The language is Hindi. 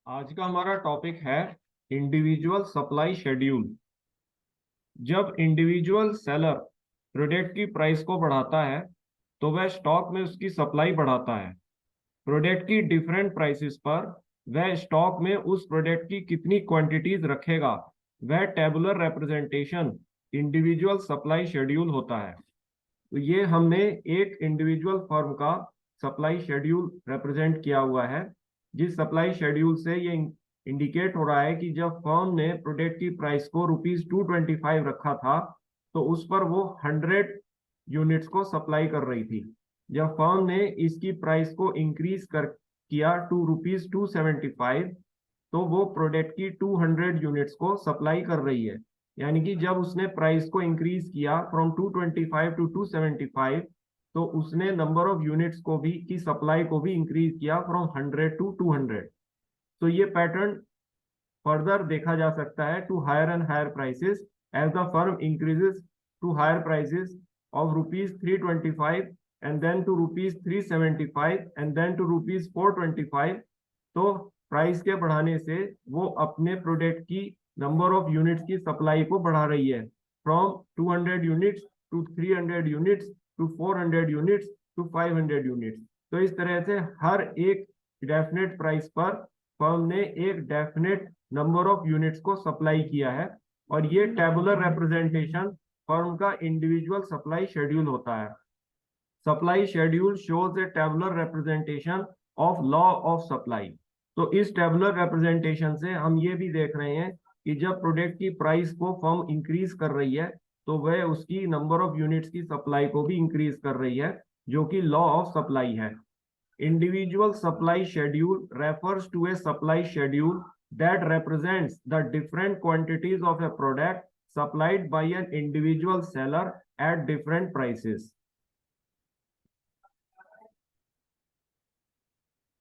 आज का हमारा टॉपिक है इंडिविजुअल सप्लाई शेड्यूल। जब इंडिविजुअल सेलर प्रोडक्ट की प्राइस को बढ़ाता है तो वह स्टॉक में उसकी सप्लाई बढ़ाता है। प्रोडक्ट की डिफरेंट प्राइसेस पर वह स्टॉक में उस प्रोडक्ट की कितनी क्वांटिटीज रखेगा, वह tabular representation individual supply schedule होता है। तो ये हमने एक इंडिविजुअल फर्म का सप्लाई शेड्यूल रिप्रेजेंट किया हुआ है, जिस सप्लाई शेड्यूल से ये इंडिकेट हो रहा है कि जब फर्म ने प्रोडक्ट की प्राइस को ₹225 रखा था तो उस पर वो 100 यूनिट्स को सप्लाई कर रही थी। जब फर्म ने इसकी प्राइस को इंक्रीज कर किया टू ₹275, तो वो प्रोडक्ट की 200 यूनिट्स को सप्लाई कर रही है। यानी कि जब उसने प्राइस को इंक्रीज किया फ्रॉम 225 टू 275, तो उसने नंबर ऑफ यूनिट्स को भी की सप्लाई को भी इंक्रीज किया फ्रॉम 100 टू 200। तो ये पैटर्न फर्दर देखा जा सकता है to higher and higher prices as the firm increases to higher prices of ₹325 and then to ₹375 and then to ₹425। तो प्राइस के बढ़ाने से वो अपने प्रोडक्ट की नंबर ऑफ यूनिट्स की सप्लाई को बढ़ा रही है from 200 units to 300 units to 400 units to 500 units. तो इस तरह से हर एक डेफिनेट प्राइस पर फर्म ने एक डेफिनेट नंबर ऑफ यूनिट्स को सप्लाई किया है, और ये टेबुलर रिप्रेजेंटेशन फर्म का इंडिविजुअल सप्लाई शेड्यूल होता है। Supply schedule shows A tabular representation of law of supply. तो इस टेबुलर रिप्रेजेंटेशन से हम ये भी देख रहे हैं कि जब प्रोडक्ट की प्राइस को फर्म इंक्रीज कर रही है तो वह उसकी नंबर ऑफ यूनिट्स की सप्लाई को भी इंक्रीज कर रही है, जो कि लॉ ऑफ सप्लाई है। Individual supply schedule refers to a supply schedule that represents the different quantities of a product supplied by an individual seller at different prices.